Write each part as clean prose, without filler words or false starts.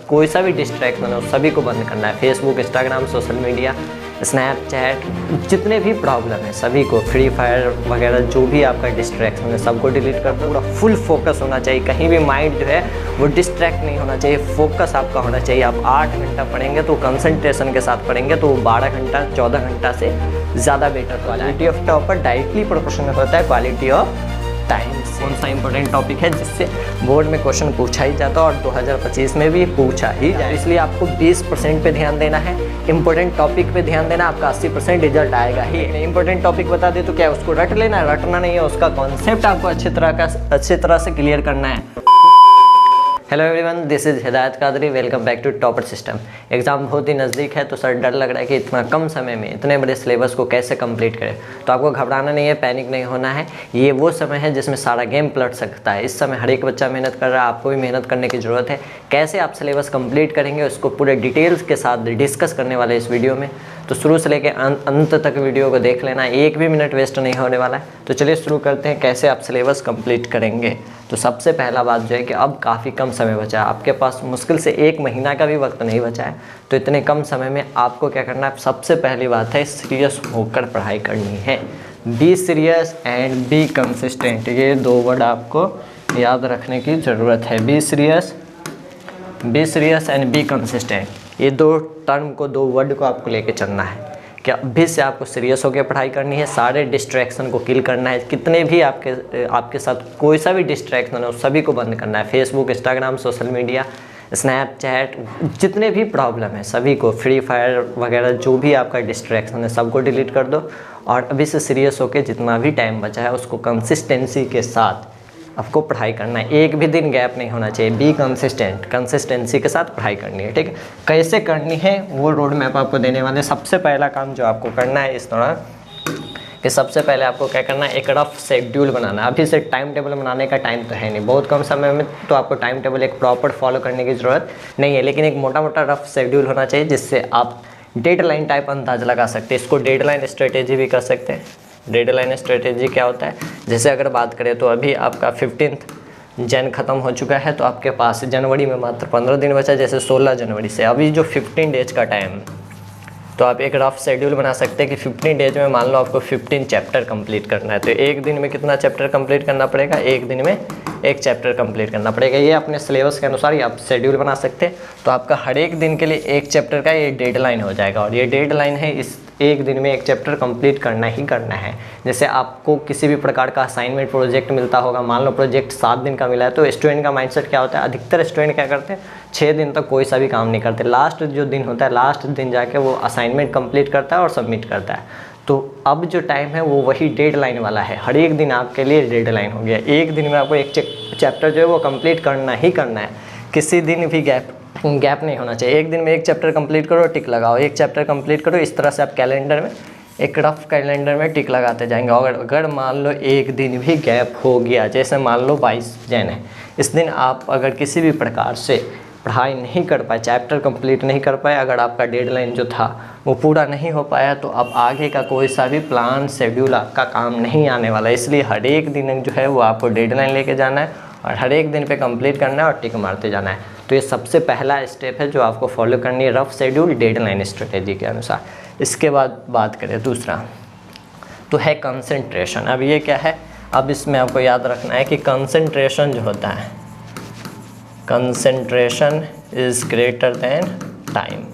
कोई सा भी डिस्ट्रैक्शन हो सभी को बंद करना है। Facebook, Instagram, social media, Snapchat, जितने भी प्रॉब्लम है सभी को, फ्री फायर वगैरह जो भी आपका डिस्ट्रैक्शन है सबको डिलीट कर दो। पूरा फुल फोकस होना चाहिए, कहीं भी माइंड जो है वो डिस्ट्रैक्ट नहीं होना चाहिए, फोकस आपका होना चाहिए। आप 8 घंटा पढ़ेंगे तो कंसंट्रेशन के साथ पढ़ेंगे तो 12 घंटा 14 घंटा से ज़्यादा better. Quality of topper directly proportional होता है क्वालिटी ऑफ टाइम। कौन सा इंपॉर्टेंट टॉपिक है जिससे बोर्ड में क्वेश्चन पूछा ही जाता है और 2025 में भी पूछा ही जाए, इसलिए आपको 20% पे ध्यान देना है। इंपॉर्टेंट टॉपिक पे ध्यान देना, आपका 80% रिजल्ट आएगा ही। इंपॉर्टेंट टॉपिक बता दे तो क्या उसको रट लेना है? रटना नहीं है, उसका कॉन्सेप्ट आपको अच्छी तरह से क्लियर करना है। Hello everyone, this is Hidayat Qadri, welcome back to topper system. Exam बहुत ही नज़दीक है तो सर डर लग रहा है कि इतना कम समय में इतने बड़े सिलेबस को कैसे कंप्लीट करें। तो आपको घबराना नहीं है, पैनिक नहीं होना है। ये वो समय है जिसमें सारा गेम पलट सकता है। इस समय हर एक बच्चा मेहनत कर रहा है, आपको भी मेहनत करने की ज़रूरत है। कैसे आप सिलेबस कंप्लीट करेंगे उसको पूरे डिटेल्स के साथ डिस्कस करने वाले इस वीडियो में। तो शुरू से लेकर अंत तक वीडियो को देख लेना, एक भी मिनट वेस्ट नहीं होने वाला है। तो चलिए शुरू करते हैं कैसे आप सिलेबस कंप्लीट करेंगे। तो सबसे पहला बात जो है कि अब काफ़ी कम समय बचा है, आपके पास मुश्किल से 1 महीना का भी वक्त नहीं बचा है। तो इतने कम समय में आपको क्या करना है? सबसे पहली बात है सीरियस होकर पढ़ाई करनी है। Be serious and be consistent, ये 2 वर्ड आपको याद रखने की ज़रूरत है। Be serious and be consistent, ये 2 टर्म को, 2 वर्ड को आपको लेके चलना है। कि अभी से आपको सीरियस होकर पढ़ाई करनी है, सारे डिस्ट्रैक्शन को किल करना है। कितने भी आपके साथ कोई सा भी डिस्ट्रैक्शन हो सभी को बंद करना है। Facebook, Instagram, social media, Snapchat, जितने भी प्रॉब्लम है सभी को, फ्री फायर वगैरह जो भी आपका डिस्ट्रैक्शन है सबको डिलीट कर दो। और अभी से सीरियस होकर जितना भी टाइम बचा है उसको कंसिस्टेंसी के साथ आपको पढ़ाई करना है। एक भी दिन गैप नहीं होना चाहिए। बी कंसिस्टेंट, कंसिस्टेंसी के साथ पढ़ाई करनी है, ठीक है। कैसे करनी है वो रोड मैप आपको देने वाले। सबसे पहला काम जो आपको करना है इस दौरान कि सबसे पहले आपको क्या करना है, एक रफ शेड्यूल बनाना। अभी से टाइम टेबल बनाने का टाइम तो है नहीं, बहुत कम समय में, तो आपको टाइम टेबल एक प्रॉपर फॉलो करने की ज़रूरत नहीं है। लेकिन एक मोटा मोटा रफ शेड्यूल होना चाहिए जिससे आप डेडलाइन टाइप अंदाज़ लगा सकते हैं। इसको डेडलाइन स्ट्रेटेजी भी कर सकते हैं। डेडलाइन स्ट्रेटेजी क्या होता है? जैसे अगर बात करें तो अभी आपका 15 जन ख़त्म हो चुका है तो आपके पास जनवरी में मात्र 15 दिन बचा। जैसे 16 जनवरी से अभी जो 15 डेज का टाइम, तो आप एक रफ शेड्यूल बना सकते हैं कि 15 डेज में मान लो आपको 15 चैप्टर कंप्लीट करना है। तो एक दिन में कितना चैप्टर कंप्लीट करना पड़ेगा? एक दिन में 1 चैप्टर कंप्लीट करना पड़ेगा। ये अपने सिलेबस के अनुसार ही आप शेड्यूल बना सकते हैं। तो आपका हर एक दिन के लिए 1 चैप्टर का ये डेडलाइन हो जाएगा। और ये डेडलाइन है, इस एक दिन में 1 चैप्टर कंप्लीट करना ही करना है। जैसे आपको किसी भी प्रकार का असाइनमेंट प्रोजेक्ट मिलता होगा, मान लो प्रोजेक्ट 7 दिन का मिला है, तो स्टूडेंट का माइंडसेट क्या होता है? अधिकतर स्टूडेंट क्या करते हैं, 6 दिन तक कोई सा भी काम नहीं करते। लास्ट जो दिन होता है, लास्ट दिन जाके वो असाइनमेंट कंप्लीट करता है और सबमिट करता है। तो अब जो टाइम है वो वही डेडलाइन वाला है। हर एक दिन आपके लिए डेडलाइन हो गया। एक दिन में आपको 1 चैप्टर जो है वो कंप्लीट करना ही करना है। किसी दिन भी गैप नहीं होना चाहिए। एक दिन में 1 चैप्टर कंप्लीट करो, टिक लगाओ, 1 चैप्टर कंप्लीट करो। इस तरह से आप कैलेंडर में, एक रफ कैलेंडर में टिक लगाते जाएंगे। और अगर मान लो एक दिन भी गैप हो गया, जैसे मान लो 22 जन है, इस दिन आप अगर किसी भी प्रकार से पढ़ाई नहीं कर पाए, चैप्टर कंप्लीट नहीं कर पाए, अगर आपका डेडलाइन जो था वो पूरा नहीं हो पाया, तो अब आगे का कोई सा भी प्लान शेड्यूल आपका काम नहीं आने वाला। इसलिए हर एक दिन जो है वो आपको डेडलाइन लेके जाना है और हर एक दिन पे कंप्लीट करना है और टिक मारते जाना है। तो ये सबसे पहला स्टेप है जो आपको फॉलो करनी है, रफ शेड्यूल डेडलाइन स्ट्रेटेजी के अनुसार। इसके बाद बात करें दूसरा, तो है कंसंट्रेशन। अब ये क्या है? अब इसमें आपको याद रखना है कि कंसंट्रेशन जो होता है, concentration is greater than time.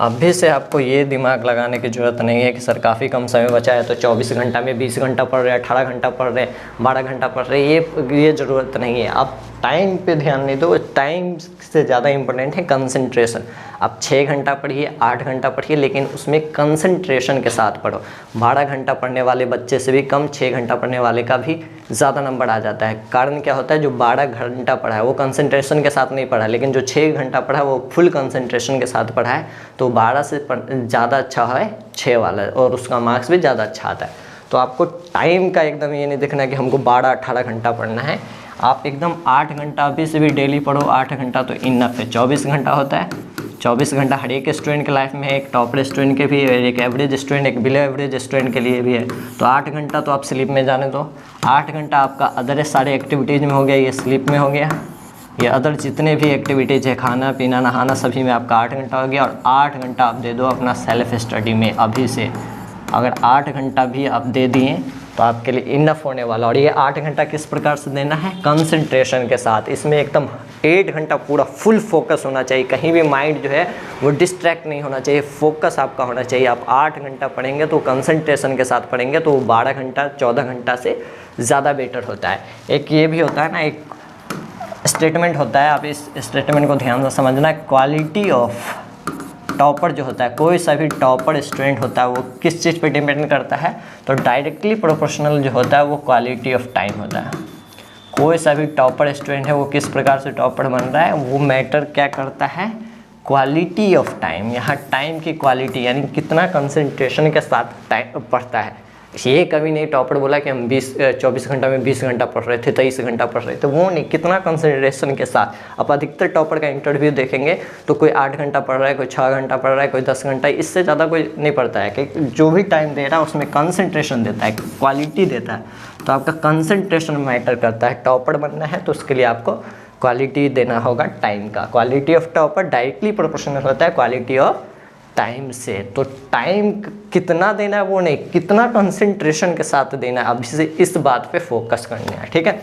अभी से आपको ये दिमाग लगाने की ज़रूरत नहीं है कि सर काफ़ी कम समय बचा है तो 24 घंटा में 20 घंटा पढ़ रहे हैं, 18 घंटा पढ़ रहे हैं, 12 घंटा पढ़ रहे हैं, ये ज़रूरत नहीं है। आप टाइम पे ध्यान नहीं दो, टाइम से ज़्यादा इम्पोर्टेंट है कंसंट्रेशन। आप 6 घंटा पढ़िए, 8 घंटा पढ़िए, लेकिन उसमें कंसंट्रेशन के साथ पढ़ो। 12 घंटा पढ़ने वाले बच्चे से भी कम 6 घंटा पढ़ने वाले का भी ज़्यादा नंबर आ जाता है। कारण क्या होता है? जो 12 घंटा पढ़ा है वो कंसंट्रेशन के साथ नहीं पढ़ा, लेकिन जो 6 घंटा पढ़ा है वो फुल कंसंट्रेशन के साथ पढ़ा है, तो 12 से ज़्यादा अच्छा है 6 वाला, और उसका मार्क्स भी ज़्यादा अच्छा आता है। तो आपको टाइम का एकदम ये नहीं देखना कि हमको 12-18 घंटा पढ़ना है। आप एकदम 8 घंटा अभी से भी डेली पढ़ो। 8 घंटा तो इनफ है। 24 घंटा होता है। 24 घंटा हर एक स्टूडेंट के लाइफ में है, एक टॉपर स्टूडेंट के भी है, एक एवरेज स्टूडेंट, एक बिलो एवरेज स्टूडेंट के लिए भी है। तो 8 घंटा तो आप स्लीप में जाने दो। 8 घंटा आपका अदर सारे एक्टिविटीज़ में हो गया, ये स्लीप में हो गया। ये अदर जितने भी एक्टिविटीज़ है, खाना पीना नहाना, सभी में आपका 8 घंटा हो गया। और 8 घंटा आप दे दो अपना सेल्फ स्टडी में अभी से। अगर 8 घंटा भी आप दे दिए तो आपके लिए इनफ होने वाला। और ये 8 घंटा किस प्रकार से देना है? कंसंट्रेशन के साथ। इसमें एकदम 8 घंटा पूरा फुल फोकस होना चाहिए, कहीं भी माइंड जो है वो डिस्ट्रैक्ट नहीं होना चाहिए, फोकस आपका होना चाहिए। आप 8 घंटा पढ़ेंगे तो कंसंट्रेशन के साथ पढ़ेंगे तो 12 घंटा 14 घंटा से ज़्यादा बेटर होता है। एक ये भी होता है ना, एक स्टेटमेंट होता है, आप इस स्टेटमेंट को ध्यान से समझना। क्वालिटी ऑफ टॉपर जो होता है, कोई सा भी टॉपर स्टूडेंट होता है वो किस चीज़ पे डिपेंड करता है? तो डायरेक्टली प्रोपोर्शनल जो होता है वो क्वालिटी ऑफ टाइम होता है। कोई सा भी टॉपर स्टूडेंट है वो किस प्रकार से टॉपर बन रहा है, वो मैटर क्या करता है? Quality of time. यहाँ टाइम की क्वालिटी यानी कितना कंसंट्रेशन के साथ टाइम पढ़ता है। ये कभी नहीं टॉपर बोला कि हम 24 घंटा में 20 घंटा पढ़ रहे थे, 23 घंटा पढ़ रहे थे, वो नहीं, कितना कंसंट्रेशन के साथ। अब अधिकतर टॉपर का इंटरव्यू देखेंगे तो कोई 8 घंटा पढ़ रहा है, कोई 6 घंटा पढ़ रहा है, कोई 10 घंटा, इससे ज़्यादा कोई नहीं पढ़ता है। कि जो भी टाइम दे रहा है उसमें कंसंट्रेशन देता है, क्वालिटी देता है। तो आपका कंसंट्रेशन मैटर करता है। टॉपर बनना है तो उसके लिए आपको क्वालिटी देना होगा टाइम का। Quality of topper directly proportional होता है क्वालिटी ऑफ टाइम से। तो टाइम कितना देना है वो नहीं, कितना कंसंट्रेशन के साथ देना है, अभी से इस बात पे फोकस करना है। ठीक है,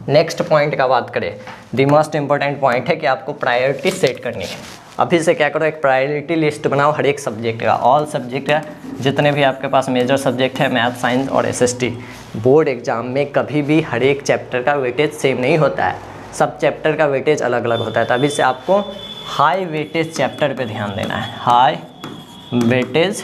नेक्स्ट पॉइंट का बात करें, द मोस्ट इंपॉर्टेंट पॉइंट है कि आपको प्रायोरिटी सेट करनी है। अभी से क्या करो, एक प्रायोरिटी लिस्ट बनाओ हर एक सब्जेक्ट का, ऑल सब्जेक्ट का, जितने भी आपके पास मेजर सब्जेक्ट है, मैथ, साइंस और SST। बोर्ड एग्जाम में कभी भी हर एक चैप्टर का वेटेज सेम नहीं होता है, सब चैप्टर का वेटेज अलग अलग होता है। तभी से आपको हाई वेटेज चैप्टर पे ध्यान देना है, हाई वेटेज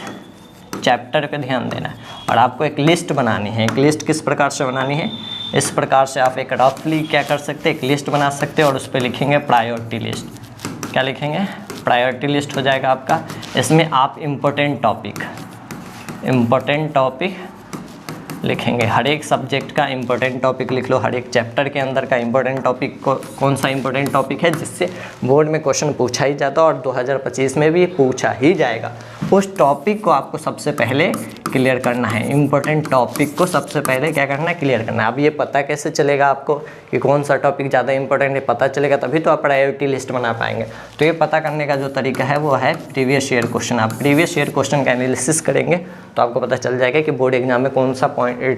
चैप्टर पे ध्यान देना है। और आपको एक लिस्ट बनानी है। एक लिस्ट किस प्रकार से बनानी है? इस प्रकार से आप एक रफली क्या कर सकते हैं, एक लिस्ट बना सकते हैं और उस पर लिखेंगे प्रायोरिटी लिस्ट। क्या लिखेंगे? प्रायोरिटी लिस्ट हो जाएगा आपका। इसमें आप इम्पोर्टेंट टॉपिक लिखेंगे, हर एक सब्जेक्ट का इंपॉर्टेंट टॉपिक लिख लो, हर एक चैप्टर के अंदर का इंपॉर्टेंट टॉपिक कौन सा इंपॉर्टेंट टॉपिक है जिससे बोर्ड में क्वेश्चन पूछा ही जाता और 2025 में भी पूछा ही जाएगा। उस टॉपिक को आपको सबसे पहले क्लियर करना है। इंपॉर्टेंट टॉपिक को सबसे पहले क्या करना है? क्लियर करना है। अब ये पता कैसे चलेगा आपको कि कौन सा टॉपिक ज़्यादा इंपॉर्टेंट है? पता चलेगा तभी तो आप प्रायोरिटी लिस्ट बना पाएंगे। तो ये पता करने का जो तरीका है वो है प्रीवियस ईयर क्वेश्चन। आप प्रीवियस ईयर क्वेश्चन का एनालिसिस करेंगे तो आपको पता चल जाएगा कि बोर्ड एग्जाम में कौन सा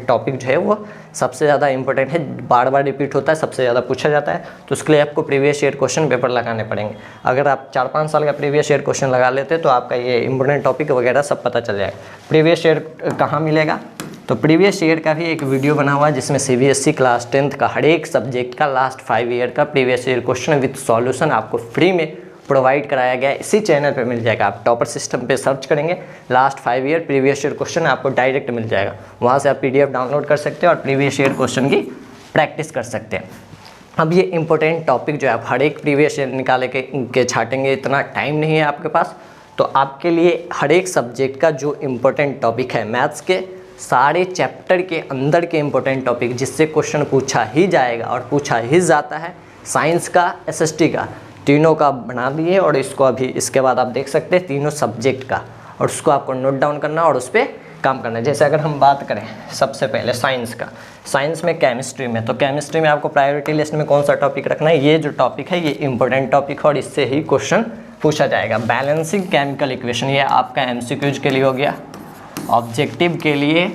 टॉपिक जो है वो सबसे ज़्यादा इंपॉर्टेंट है, बार बार रिपीट होता है, सबसे ज़्यादा पूछा जाता है। तो उसके लिए आपको प्रीवियस ईयर क्वेश्चन पेपर लगाने पड़ेंगे। अगर आप 4-5 साल का प्रीवियस ईयर क्वेश्चन लगा लेते तो आपका ये इंपॉर्टेंट टॉपिक वगैरह सब पता चल जाएगा। प्रीवियस ईयर कहाँ मिलेगा? तो प्रीवियस ईयर का भी एक वीडियो बना हुआ है जिसमें CBSE क्लास 10th का हर एक सब्जेक्ट का लास्ट 5 ईयर का previous year question with solution आपको फ्री में प्रोवाइड कराया गया है। इसी चैनल पे मिल जाएगा। आप टॉपर सिस्टम पे सर्च करेंगे, last 5 year previous year question आपको डायरेक्ट मिल जाएगा। वहाँ से आप PDF डाउनलोड कर सकते हैं और प्रीवियस ईयर क्वेश्चन की प्रैक्टिस कर सकते हैं। अब ये इंपॉर्टेंट टॉपिक जो है आप हर एक प्रीवियस ईयर निकाले के छाटेंगे, इतना टाइम नहीं है आपके पास। तो आपके लिए हर एक सब्जेक्ट का जो इम्पोर्टेंट टॉपिक है, मैथ्स के सारे चैप्टर के अंदर के इम्पोर्टेंट टॉपिक जिससे क्वेश्चन पूछा ही जाएगा और पूछा ही जाता है, साइंस का, SST का, तीनों का बना दिए। और इसको अभी इसके बाद आप देख सकते हैं तीनों सब्जेक्ट का, और उसको आपको नोट डाउन करना और उस पर काम करना है। जैसे अगर हम बात करें सबसे पहले साइंस का, साइंस में केमिस्ट्री में, तो केमिस्ट्री में आपको प्रायोरिटी लिस्ट में कौन सा टॉपिक रखना है? ये जो टॉपिक है ये इंपॉर्टेंट टॉपिक है और इससे ही क्वेश्चन पूछा जाएगा। बैलेंसिंग केमिकल इक्वेशन, ये आपका MCQs के लिए हो गया। ऑब्जेक्टिव के लिए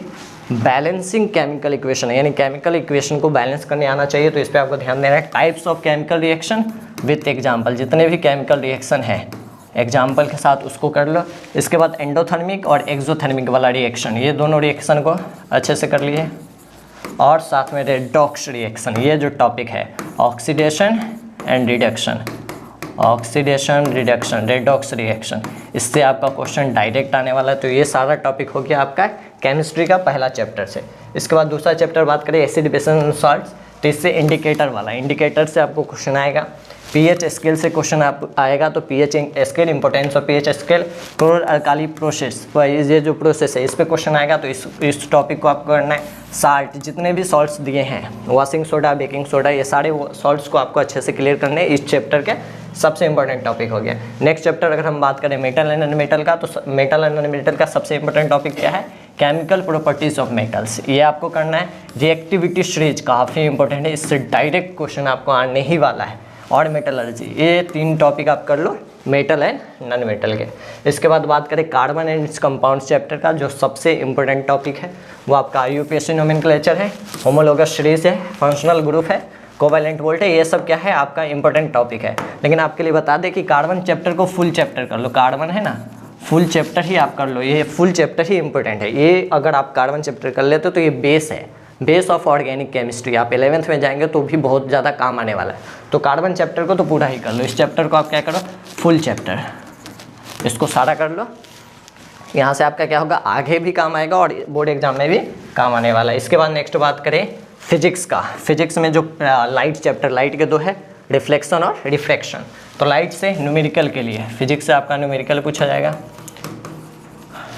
बैलेंसिंग केमिकल इक्वेशन यानी केमिकल इक्वेशन को बैलेंस करने आना चाहिए, तो इस पर आपको ध्यान देना है। Types of chemical reaction with example, जितने भी केमिकल रिएक्शन है एग्जाम्पल के साथ उसको कर लो। इसके बाद एंडोथर्मिक और एक्सोथर्मिक वाला रिएक्शन, ये दोनों रिएक्शन को अच्छे से कर लिए। और साथ में रेडॉक्स रिएक्शन, ये जो टॉपिक है oxidation and reduction, oxidation reduction, redox reaction, इससे आपका क्वेश्चन डायरेक्ट आने वाला है। तो ये सारा टॉपिक हो गया आपका केमिस्ट्री का पहला चैप्टर से। इसके बाद दूसरा चैप्टर बात करें एसिड, बेस एंड सॉल्ट्स, तो इससे इंडिकेटर वाला, इंडिकेटर से आपको क्वेश्चन आएगा। pH स्केल से क्वेश्चन आप आएगा, तो pH scale, importance of pH scale, chlor alkali process, ये जो प्रोसेस है इस पर क्वेश्चन आएगा, तो इस टॉपिक को आपको करना है। साल्ट, जितने भी सॉल्ट्स दिए हैं, वॉशिंग सोडा, बेकिंग सोडा, ये सारे सॉल्ट्स को आपको अच्छे से क्लियर करने इस चैप्टर के सबसे इंपॉर्टेंट टॉपिक हो गया। नेक्स्ट चैप्टर अगर हम बात करें मेटल एंड नॉन-मेटल का, तो मेटल एंड नॉन-मेटल का सबसे इंपॉर्टेंट टॉपिक क्या है? केमिकल प्रॉपर्टीज ऑफ मेटल्स, ये आपको करना है। रिएक्टिविटी सीरीज काफ़ी इंपॉर्टेंट है, इससे डायरेक्ट क्वेश्चन आपको आने ही वाला है। और मेटलर्जी, ये 3 टॉपिक आप कर लो मेटल एंड नॉन मेटल के। इसके बाद बात करें carbon and it's compounds chapter का, जो सबसे इंपॉर्टेंट टॉपिक है वो आपका IUPAC नोमेनक्लेचर है, होमोलोगस सीरीज है, फंक्शनल ग्रुप है, कोवैलेंट वोल्ट है। ये सब क्या है आपका इंपॉर्टेंट टॉपिक है। लेकिन आपके लिए बता दें कि कार्बन चैप्टर को फुल चैप्टर कर लो, कार्बन है ना फुल चैप्टर ही आप कर लो, ये फुल चैप्टर ही इंपॉर्टेंट है। ये अगर आप कार्बन चैप्टर कर लेते हो तो ये बेस है, बेस ऑफ ऑर्गेनिक केमिस्ट्री। आप 11th में जाएंगे तो भी बहुत ज़्यादा काम आने वाला है। तो कार्बन चैप्टर को तो पूरा ही कर लो, इस चैप्टर को आप क्या करो फुल चैप्टर, इसको सारा कर लो। यहाँ से आपका क्या होगा आगे भी काम आएगा और बोर्ड एग्जाम में भी काम आने वाला है। इसके बाद नेक्स्ट बात करें फिजिक्स का। फिजिक्स में जो लाइट चैप्टर, लाइट के 2 है, रिफ्लेक्शन और रिफ्रैक्शन। तो लाइट से न्यूमेरिकल के लिए, फिजिक्स से आपका न्यूमेरिकल पूछा जाएगा।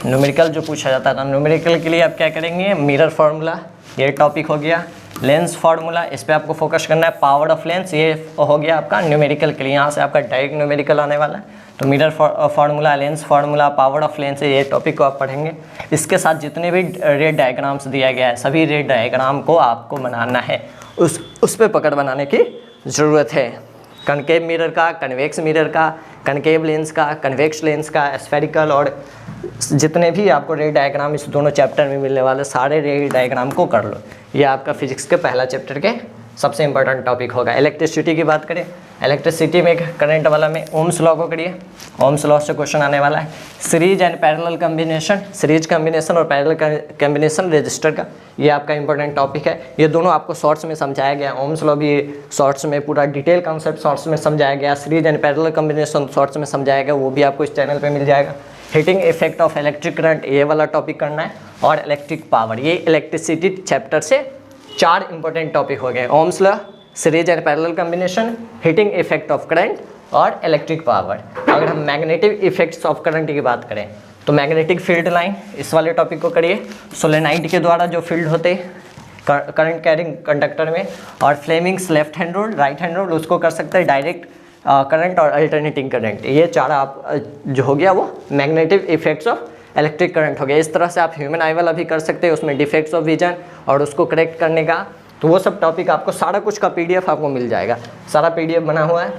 न्यूमेरिकल जो पूछा जाता था, न्यूमेरिकल के लिए आप क्या करेंगे मिरर फार्मूला, ये टॉपिक हो गया। लेंस फार्मूला, इस पर आपको फोकस करना है। पावर ऑफ लेंस, ये हो गया आपका न्यूमेरिकल के लिए, यहाँ से आपका डायरेक्ट न्यूमेरिकल आने वाला है। तो mirror formula, lens formula, power of lens, ये टॉपिक को आप पढ़ेंगे। इसके साथ जितने भी रेड डायग्राम्स दिया गया है, सभी रेड डायग्राम को आपको बनाना है, उस पर पकड़ बनाने की ज़रूरत है। कनकेव मिरर का, कन्वेक्स मिरर का, कनकेव लेंस का, कन्वेक्स लेंस का, स्फेरिकल, और जितने भी आपको रे डायग्राम इस दोनों चैप्टर में मिलने वाले सारे रे डायग्राम को कर लो। ये आपका फिजिक्स के पहला चैप्टर के सबसे इंपॉर्टेंट टॉपिक होगा। इलेक्ट्रिसिटी की बात करें, इलेक्ट्रिसिटी में करंट वाला में ओम्स लॉ को करिए, ओम्स लॉ से क्वेश्चन आने वाला है। Series and parallel combination, series combination और पैरेलल कॉम्बिनेशन रजिस्टर का, ये आपका इंपॉर्टेंट टॉपिक है। ये दोनों आपको शॉर्ट्स में समझाया गया, ओम्स लॉ भी शॉर्ट्स में, पूरा डिटेल कॉन्सेप्ट शॉर्ट्स में समझाया गया, series and parallel combination shorts में समझाया गया, वो भी आपको इस चैनल पर मिल जाएगा। Heating effect of electric current, ये वाला टॉपिक करना है। और इलेक्ट्रिक पावर, ये इलेक्ट्रिसिटी चैप्टर से 4 इंपॉर्टेंट टॉपिक हो गए, Ohm's law, series and parallel combination, heating effect of current और इलेक्ट्रिक पावर। अगर हम मैग्नेटिक इफेक्ट्स ऑफ करंट की बात करें तो मैग्नेटिक फील्ड लाइन, इस वाले टॉपिक को करिए। सोलेनाइड के द्वारा जो फील्ड होते करंट कैरिंग कंडक्टर में, और Fleming's left hand rule, right hand rule, उसको कर सकते हैं डायरेक्ट करंट और अल्टरनेटिंग करंट। ये 4 आप जो हो गया वो magnetic effects of electric current हो गया। इस तरह से आप ह्यूमन आई वाला भी कर सकते हैं, उसमें डिफेक्ट्स ऑफ विजन और उसको करेक्ट करने का, तो वो सब टॉपिक आपको सारा कुछ का PDF आपको मिल जाएगा, सारा PDF बना हुआ है।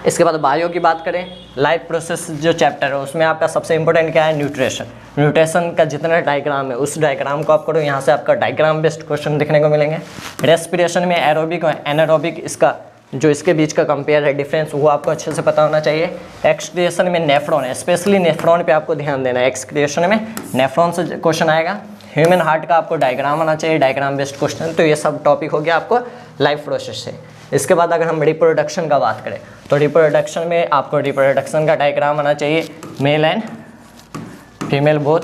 इसके बाद बायो की बात करें, लाइफ प्रोसेस जो चैप्टर है उसमें आपका सबसे इंपॉर्टेंट क्या है न्यूट्रिशन। न्यूट्रिशन का जितना डायग्राम है उस डायग्राम को आप करो, यहाँ से आपका डायग्राम बेस्ड क्वेश्चन देखने को मिलेंगे। रेस्पिरेशन में एरोबिक और एनारोबिक, इसका जो इसके बीच का कंपेयर है डिफरेंस, वो आपको अच्छे से पता होना चाहिए। एक्सक्रिएशन में नेफ्रॉन, स्पेशली नेफ्रॉन पे आपको ध्यान देना है, एक्सक्रिएशन में नेफ्रॉन से क्वेश्चन आएगा। ह्यूमन हार्ट का आपको डायग्राम आना चाहिए, डायग्राम बेस्ड क्वेश्चन। तो ये सब टॉपिक हो गया आपको लाइफ प्रोसेस से। इसके बाद अगर हम रिप्रोडक्शन का बात करें तो रिप्रोडक्शन में आपको रिप्रोडक्शन का डायग्राम आना चाहिए, मेल एंड फीमेल बोथ,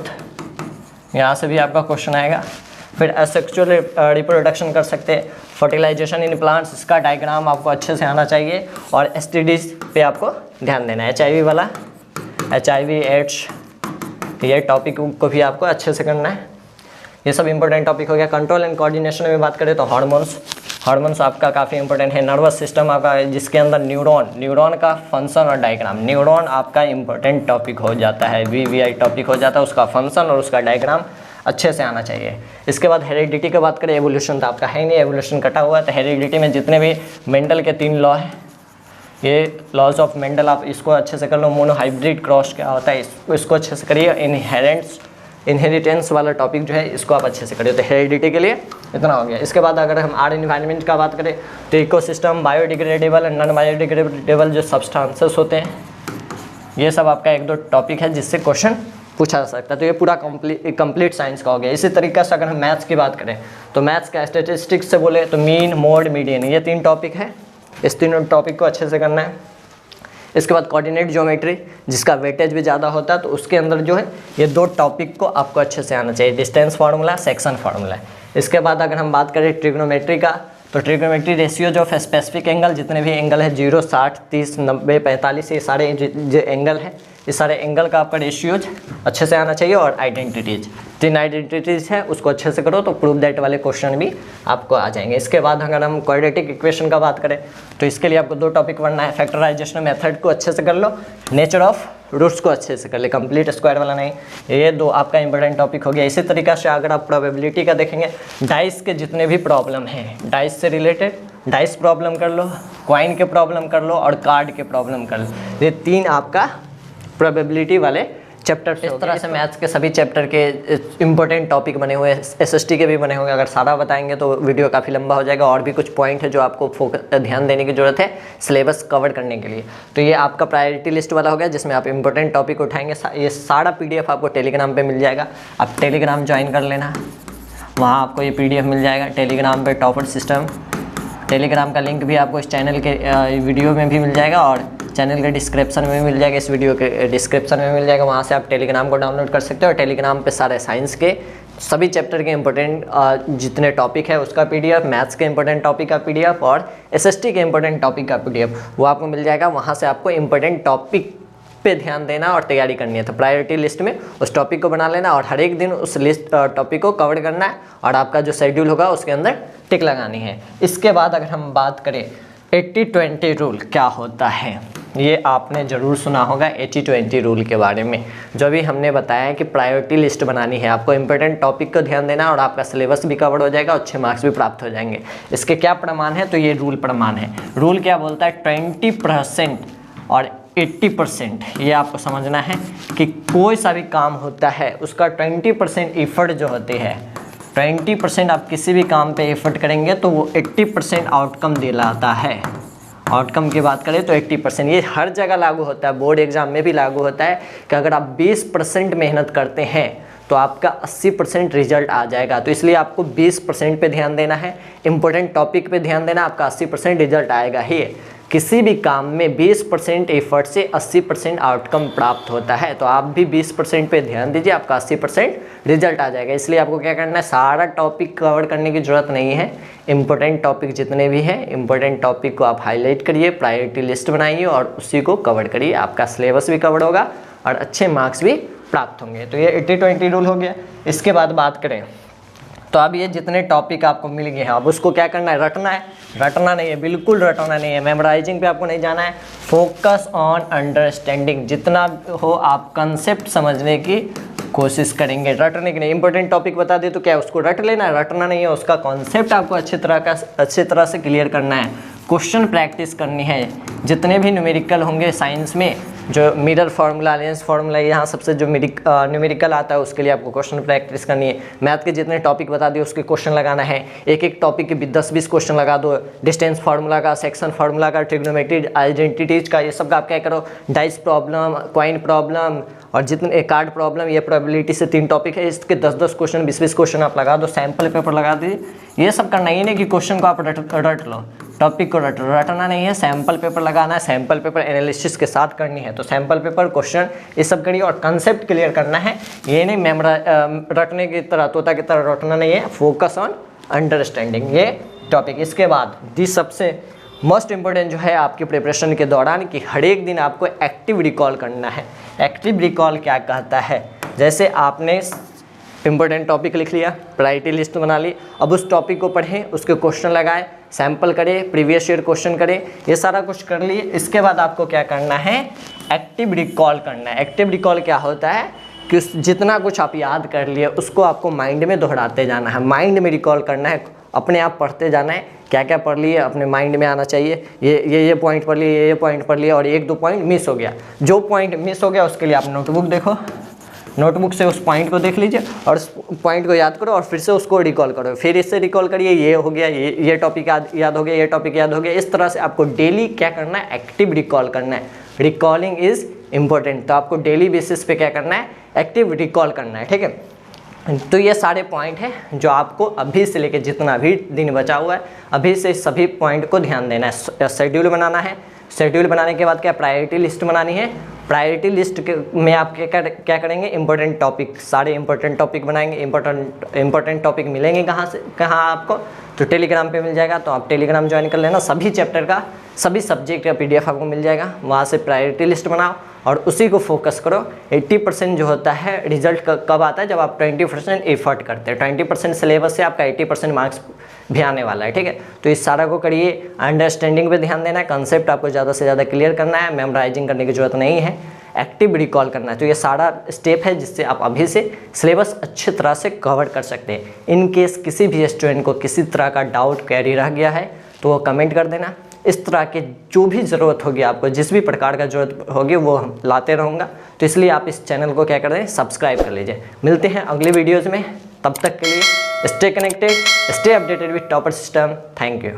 यहाँ से भी आपका क्वेश्चन आएगा। फिर असेक्सुअल रिप्रोडक्शन कर सकते हैं। फर्टिलाइजेशन इन प्लांट्स, इसका डायग्राम आपको अच्छे से आना चाहिए। और STDs पे आपको ध्यान देना है, HIV वाला, HIV एड्स, ये टॉपिक को भी आपको अच्छे से करना है। ये सब इंपॉर्टेंट टॉपिक हो गया। कंट्रोल एंड कोऑर्डिनेशन में बात करें तो हार्मोन्स आपका काफ़ी इंपॉर्टेंट है। नर्वस सिस्टम आपका, जिसके अंदर न्यूरॉन का फंक्शन और डायग्राम, न्यूरॉन आपका इंपॉर्टेंट टॉपिक हो जाता है, VVI टॉपिक हो जाता है, उसका फंक्शन और उसका डायग्राम अच्छे से आना चाहिए। इसके बाद हेरिडिटी की बात करें, एवोल्यूशन तो आपका है नहीं, एवोल्यूशन कटा हुआ है। तो हेरिडिटी में जितने भी मेंडल के 3 लॉ हैं, ये लॉज ऑफ मेंडल, आप इसको अच्छे से कर लो। मोनोहाइब्रिड क्रॉस क्या होता है इसको अच्छे से करिए। इनहेरिटेंस वाला टॉपिक जो है इसको आप अच्छे से करिए। तो हेरिडिटी के लिए इतना हो गया। इसके बाद अगर हम एनवायरनमेंट का बात करें तो ecosystem, biodegradable and non biodegradable जो सब्सटेंसेस होते हैं, ये सब आपका 1-2 टॉपिक है जिससे क्वेश्चन पूछा जा सकता है। तो ये पूरा कंप्लीट साइंस का हो गया। इसी तरीके से अगर हम मैथ्स की बात करें तो मैथ्स का स्टैटिस्टिक्स से बोले तो मीन, मोड, मीडियन, ये 3 टॉपिक है। इस तीनों टॉपिक को अच्छे से करना है। इसके बाद कोऑर्डिनेट ज्योमेट्री, जिसका वेटेज भी ज़्यादा होता है, तो उसके अंदर जो है ये 2 टॉपिक को आपको अच्छे से आना चाहिए, डिस्टेंस फार्मूला, सेक्शन फार्मूला। इसके बाद अगर हम बात करें ट्रिग्नोमेट्री का तो trigonometry ratios of specific angle, जितने भी एंगल है 0, 60, 30, 90, 45, ये सारे जो एंगल है, इस सारे एंगल का आपका रेशियोज अच्छे से आना चाहिए। और आइडेंटिटीज, 3 आइडेंटिटीज है, उसको अच्छे से करो तो प्रूव दैट वाले क्वेश्चन भी आपको आ जाएंगे। इसके बाद अगर हम क्वाड्रेटिक इक्वेशन का बात करें तो इसके लिए आपको 2 टॉपिक पढ़ना है। फैक्टराइजेशन मेथड को अच्छे से कर लो, नेचर ऑफ रूट्स को अच्छे से कर ले, कंप्लीट स्क्वायर वाला नहीं। ये 2 आपका इंपॉर्टेंट टॉपिक हो गया। इसी तरीक़े से अगर आप प्रोबेबिलिटी का देखेंगे, डाइस के जितने भी प्रॉब्लम हैं, डाइस से रिलेटेड डाइस प्रॉब्लम कर लो, कॉइन के प्रॉब्लम कर लो और कार्ड के प्रॉब्लम कर लो। ये 3 आपका प्रोबेबिलिटी वाले चैप्टर। इस तरह से मैथ्स के सभी चैप्टर के इंपॉर्टेंट टॉपिक बने हुए हैं, एसएसटी के भी बने हुए हैं। अगर सारा बताएंगे तो वीडियो काफ़ी लंबा हो जाएगा, और भी कुछ पॉइंट है जो आपको ध्यान देने की ज़रूरत है सिलेबस कवर करने के लिए। तो ये आपका प्रायोरिटी लिस्ट वाला हो गया, जिसमें आप इंपॉर्टेंट टॉपिक उठाएंगे। ये सारा PDF आपको टेलीग्राम पर मिल जाएगा। आप टेलीग्राम ज्वाइन कर लेना, वहाँ आपको ये PDF मिल जाएगा टेलीग्राम पर, टॉपर सिस्टम। टेलीग्राम का लिंक भी आपको इस चैनल के वीडियो में भी मिल जाएगा और चैनल के डिस्क्रिप्शन में मिल जाएगा, इस वीडियो के डिस्क्रिप्शन में मिल जाएगा। वहाँ से आप टेलीग्राम को डाउनलोड कर सकते हो और टेलीग्राम पे सारे साइंस के सभी चैप्टर के इंपॉर्टेंट जितने टॉपिक है उसका PDF, मैथ्स के इंपॉर्टेंट टॉपिक का PDF और SST के इंपॉर्टेंट टॉपिक का PDF वो आपको मिल जाएगा। वहाँ से आपको इंपॉर्टेंट टॉपिक पे ध्यान देना और तैयारी करनी है। तो प्रायोरिटी लिस्ट में उस टॉपिक को बना लेना और हर एक दिन उस लिस्ट टॉपिक को कवर करना है और आपका जो शेड्यूल होगा उसके अंदर टिक लगानी है। इसके बाद अगर हम बात करें 80-20 रूल क्या होता है, ये आपने ज़रूर सुना होगा 80-20 रूल के बारे में। जो भी हमने बताया है कि प्रायोरिटी लिस्ट बनानी है, आपको इंपॉर्टेंट टॉपिक को ध्यान देना और आपका सिलेबस भी कवर हो जाएगा और अच्छे मार्क्स भी प्राप्त हो जाएंगे। इसके क्या प्रमाण है, तो ये रूल प्रमाण है। रूल क्या बोलता है, 20% और 80%। ये आपको समझना है कि कोई सा भी काम होता है उसका 20% एफर्ट जो होते हैं, 20% आप किसी भी काम पे एफर्ट करेंगे तो वो 80% आउटकम दिलाता है। आउटकम की बात करें तो 80%, ये हर जगह लागू होता है, बोर्ड एग्जाम में भी लागू होता है कि अगर आप 20% मेहनत करते हैं तो आपका 80% रिजल्ट आ जाएगा। तो इसलिए आपको 20% पे ध्यान देना है, इंपॉर्टेंट टॉपिक पे ध्यान देना, आपका 80% रिजल्ट आएगा ही। किसी भी काम में 20% एफर्ट से 80% आउटकम प्राप्त होता है। तो आप भी 20% पे ध्यान दीजिए, आपका 80% रिजल्ट आ जाएगा। इसलिए आपको क्या करना है, सारा टॉपिक कवर करने की ज़रूरत नहीं है। इंपॉर्टेंट टॉपिक जितने भी हैं, इंपॉर्टेंट टॉपिक को आप हाईलाइट करिए, प्रायोरिटी लिस्ट बनाइए और उसी को कवर करिए। आपका सिलेबस भी कवर होगा और अच्छे मार्क्स भी प्राप्त होंगे। तो ये 80-20 रूल हो गया। इसके बाद बात करें तो अब ये जितने टॉपिक आपको मिल गए हैं, अब उसको क्या करना है, रटना है। रटना नहीं है, बिल्कुल रटना नहीं है, मेमोराइजिंग पे आपको नहीं जाना है। फोकस ऑन अंडरस्टैंडिंग, जितना हो आप कंसेप्ट समझने की कोशिश करेंगे, रटने की नहीं। इंपॉर्टेंट टॉपिक बता दे तो क्या उसको रट लेना है, रटना नहीं है, उसका कॉन्सेप्ट आपको अच्छी तरह से क्लियर करना है। क्वेश्चन प्रैक्टिस करनी है। जितने भी न्यूमेरिकल होंगे साइंस में, जो मिरर फार्मूला, लेंस फार्मूला, यहाँ सबसे जो न्यूमेरिकल आता है उसके लिए आपको क्वेश्चन प्रैक्टिस करनी है। मैथ के जितने टॉपिक बता दिए उसके क्वेश्चन लगाना है। एक एक टॉपिक के 10-20 क्वेश्चन लगा दो। डिस्टेंस फार्मूला का, सेक्शन फार्मूला का, ट्रिग्नोमेट्री, आइडेंटिटीज का, ये सब का आप क्या करो, डाइस प्रॉब्लम, कॉइन प्रॉब्लम और जितने कार्ड प्रॉब्लम, ये प्रोबेबिलिटी से 3 टॉपिक है, इसके 10-10 क्वेश्चन, 20-20 क्वेश्चन आप लगा दो, सैम्पल पेपर लगा दीजिए। ये सब करना ही नहीं कि क्वेश्चन को आप रट लो, टॉपिक को रटना नहीं है, सैम्पल पेपर लगाना है, सैम्पल पेपर एनालिसिस के साथ करनी है। तो सैम्पल पेपर, क्वेश्चन, ये सब करिए और कंसेप्ट क्लियर करना है। ये नहीं रटने की तरह, तोता की तरह रटना नहीं है। फोकस ऑन अंडरस्टैंडिंग, ये टॉपिक। इसके बाद सबसे मोस्ट इम्पोर्टेंट जो है आपकी प्रिपरेशन के दौरान कि हर एक दिन आपको एक्टिव रिकॉल करना है। एक्टिव रिकॉल क्या कहता है, जैसे आपने इंपॉर्टेंट टॉपिक लिख लिया, प्रायोरिटी लिस्ट बना ली, अब उस टॉपिक को पढ़ें, उसके क्वेश्चन लगाएं, सैम्पल करें, प्रीवियस ईयर क्वेश्चन करें, ये सारा कुछ कर लिए। इसके बाद आपको क्या करना है, एक्टिव रिकॉल करना है। एक्टिव रिकॉल क्या होता है कि जितना कुछ आप याद कर लिए उसको आपको माइंड में दोहराते जाना है, माइंड में रिकॉल करना है, अपने आप पढ़ते जाना है। क्या क्या पढ़ लिए अपने माइंड में आना चाहिए, ये पॉइंट पढ़ लिए, ये पॉइंट पढ़ लिए और 1-2 पॉइंट मिस हो गया। जो पॉइंट मिस हो गया उसके लिए आप नोटबुक देखो, नोटबुक से उस पॉइंट को देख लीजिए और उस पॉइंट को याद करो और फिर से उसको रिकॉल करो, फिर इससे रिकॉल करिए, ये हो गया, ये टॉपिक याद हो गया, ये टॉपिक याद हो गया। इस तरह से आपको डेली क्या करना है, एक्टिव रिकॉल करना है। रिकॉलिंग इज इम्पोर्टेंट, तो आपको डेली बेसिस पे क्या करना है, एक्टिव रिकॉल करना है, ठीक है। तो ये सारे पॉइंट हैं जो आपको अभी से लेकर जितना भी दिन बचा हुआ है अभी से सभी पॉइंट को ध्यान देना है। शेड्यूल बनाना है, शेड्यूल बनाने के बाद क्या, प्रायोरिटी लिस्ट बनानी है। प्रायोरिटी लिस्ट में आप क्या करेंगे, इंपॉर्टेंट टॉपिक, सारे इंपॉर्टेंट टॉपिक बनाएंगे। इंपॉर्टेंट टॉपिक मिलेंगे कहाँ आपको, तो टेलीग्राम पे मिल जाएगा। तो आप टेलीग्राम ज्वाइन कर लेना, सभी चैप्टर का, सभी सब्जेक्ट का PDF आपको मिल जाएगा। वहाँ से प्रायोरिटी लिस्ट बनाओ और उसी को फोकस करो। 80% जो होता है रिजल्ट कब आता है, जब आप 20% एफर्ट करते हैं। 20% सिलेबस से आपका 80% मार्क्स भी आने वाला है, ठीक है। तो इस सारा को करिए, अंडरस्टैंडिंग पे ध्यान देना है, कंसेप्ट आपको ज़्यादा से ज़्यादा क्लियर करना है, मेमोराइजिंग करने की जरूरत नहीं है। एक्टिव रिकॉल करना है। तो ये सारा स्टेप है जिससे आप अभी से सिलेबस अच्छी तरह से कवर कर सकते हैं। इन केस किसी भी स्टूडेंट को किसी तरह का डाउट क्वेरी रह गया है तो वो कमेंट कर देना। इस तरह के जो भी ज़रूरत होगी आपको, जिस भी प्रकार का ज़रूरत होगी वो हम लाते रहूँगा। तो इसलिए आप इस चैनल को क्या कर दें, सब्सक्राइब कर लीजिए। मिलते हैं अगले वीडियोज़ में, तब तक के लिए stay connected, stay updated with topper system. Thank you.